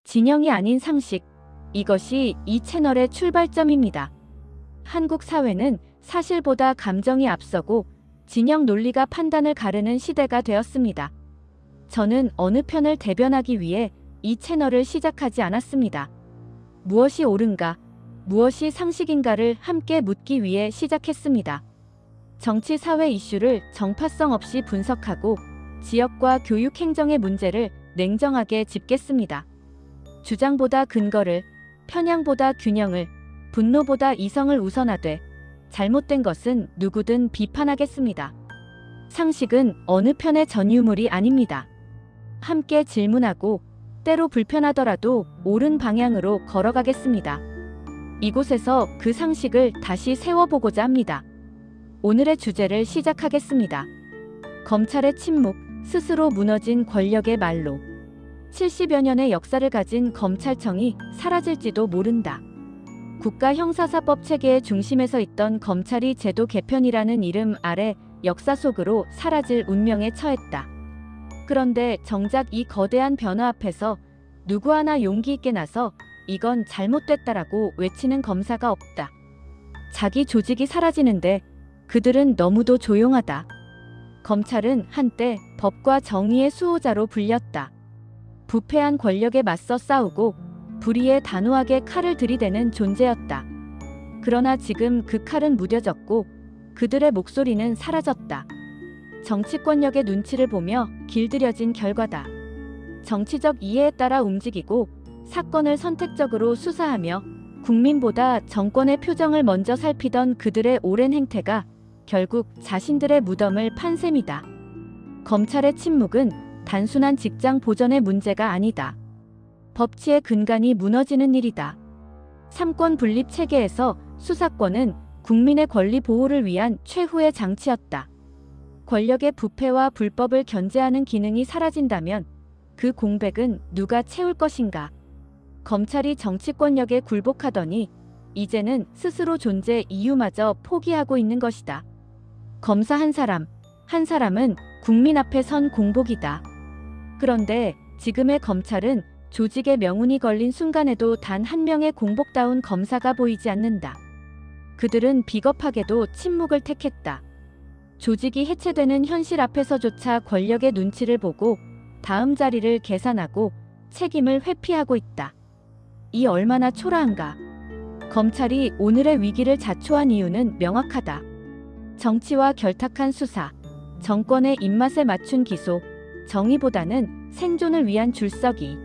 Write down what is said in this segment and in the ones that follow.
진영이 아닌 상식. 이것이 이 채널의 출발점입니다. 한국 사회는 사실보다 감정이 앞서고 진영 논리가 판단을 가르는 시대가 되었습니다. 저는 어느 편을 대변하기 위해 이 채널을 시작하지 않았습니다. 무엇이 옳은가, 무엇이 상식인가를 함께 묻기 위해 시작했습니다. 정치 사회 이슈를 정파성 없이 분석하고 지역과 교육 행정의 문제를 냉정하게 짚겠습니다. 주장보다 근거를, 편향보다 균형을, 분노보다 이성을 우선하되 잘못된 것은 누구든 비판하겠습니다. 상식은 어느 편의 전유물이 아닙니다. 함께 질문하고 때로 불편하더라도 옳은 방향으로 걸어가겠습니다. 이곳에서 그 상식을 다시 세워보고자 합니다. 오늘의 주제를 시작하겠습니다. 검찰의 침묵, 스스로 무너진 권력의 말로. 70여 년의 역사를 가진 검찰청이 사라질지도 모른다. 국가형사사법 체계의 중심에서 있던 검찰이 제도 개편이라는 이름 아래 역사 속으로 사라질 운명에 처했다. 그런데 정작 이 거대한 변화 앞에서 누구 하나 용기 있게 나서 이건 잘못됐다라고 외치는 검사가 없다. 자기 조직이 사라지는데 그들은 너무도 조용하다. 검찰은 한때 법과 정의의 수호자로 불렸다. 부패한 권력에 맞서 싸우고 불의에 단호하게 칼을 들이대는 존재였다. 그러나 지금 그 칼은 무뎌졌고 그들의 목소리는 사라졌다. 정치권력의 눈치를 보며 길들여진 결과다. 정치적 이해에 따라 움직이고 사건을 선택적으로 수사하며 국민보다 정권의 표정을 먼저 살피던 그들의 오랜 행태가 결국 자신들의 무덤을 판 셈이다. 검찰의 침묵은 단순한 직장 보전의 문제가 아니다. 법치의 근간이 무너지는 일이다. 삼권 분립 체계에서 수사권은 국민의 권리 보호를 위한 최후의 장치였다. 권력의 부패와 불법을 견제하는 기능이 사라진다면 그 공백은 누가 채울 것인가? 검찰이 정치권력에 굴복하더니 이제는 스스로 존재 이유마저 포기하고 있는 것이다. 검사 한 사람은 국민 앞에 선 공복이다. 그런데 지금의 검찰은 조직의 명운이 걸린 순간에도 단 한 명의 공복다운 검사가 보이지 않는다. 그들은 비겁하게도 침묵을 택했다. 조직이 해체되는 현실 앞에서조차 권력의 눈치를 보고 다음 자리를 계산하고 책임을 회피하고 있다. 이 얼마나 초라한가. 검찰이 오늘의 위기를 자초한 이유는 명확하다. 정치와 결탁한 수사, 정권의 입맛에 맞춘 기소, 정의보다는 생존을 위한 줄서기.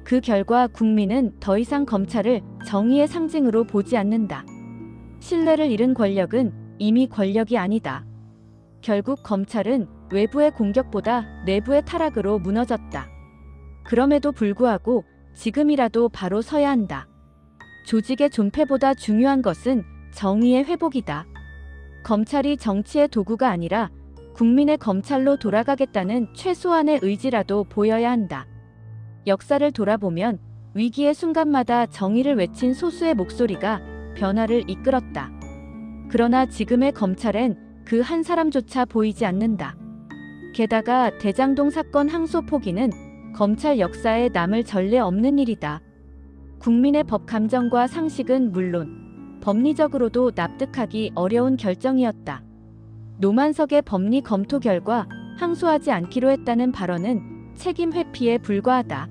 그 결과 국민은 더 이상 검찰을 정의의 상징으로 보지 않는다. 신뢰를 잃은 권력은 이미 권력이 아니다. 결국 검찰은 외부의 공격보다 내부의 타락으로 무너졌다. 그럼에도 불구하고 지금이라도 바로 서야 한다. 조직의 존폐보다 중요한 것은 정의의 회복이다. 검찰이 정치의 도구가 아니라 국민의 검찰로 돌아가겠다는 최소한의 의지라도 보여야 한다. 역사를 돌아보면 위기의 순간마다 정의를 외친 소수의 목소리가 변화를 이끌었다. 그러나 지금의 검찰엔 그 한 사람조차 보이지 않는다. 게다가 대장동 사건 항소 포기는 검찰 역사에 남을 전례 없는 일이다. 국민의 법 감정과 상식은 물론 법리적으로도 납득하기 어려운 결정이었다. 노만석의 법리 검토 결과 항소하지 않기로 했다는 발언은 책임 회피에 불과하다.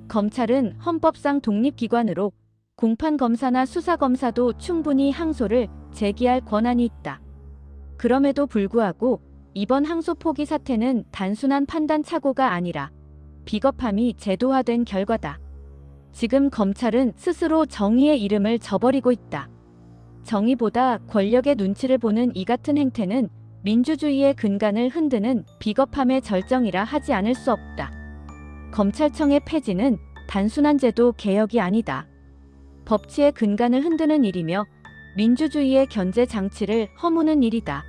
검찰은 헌법상 독립기관으로 공판검사나 수사검사도 충분히 항소를 제기할 권한이 있다. 그럼에도 불구하고 이번 항소 포기 사태는 단순한 판단 착오가 아니라 비겁함이 제도화된 결과다. 지금 검찰은 스스로 정의의 이름을 저버리고 있다. 정의보다 권력의 눈치를 보는 이 같은 행태는 민주주의의 근간을 흔드는 비겁함의 절정이라 하지 않을 수 없다. 검찰청의 폐지는 단순한 제도 개혁이 아니다. 법치의 근간을 흔드는 일이며 민주주의의 견제 장치를 허무는 일이다.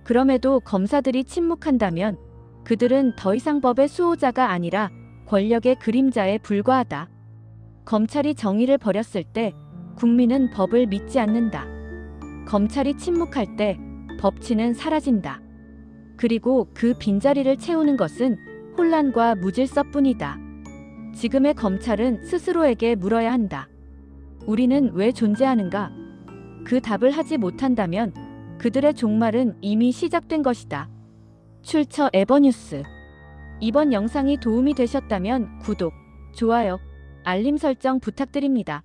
그럼에도 검사들이 침묵한다면 그들은 더 이상 법의 수호자가 아니라 권력의 그림자에 불과하다. 검찰이 정의를 버렸을 때 국민은 법을 믿지 않는다. 검찰이 침묵할 때 법치는 사라진다. 그리고 그 빈자리를 채우는 것은 혼란과 무질서뿐이다. 지금의 검찰은 스스로에게 물어야 한다. 우리는 왜 존재하는가? 그 답을 하지 못한다면 그들의 종말은 이미 시작된 것이다. 출처 에버뉴스. 이번 영상이 도움이 되셨다면 구독, 좋아요, 알림 설정 부탁드립니다.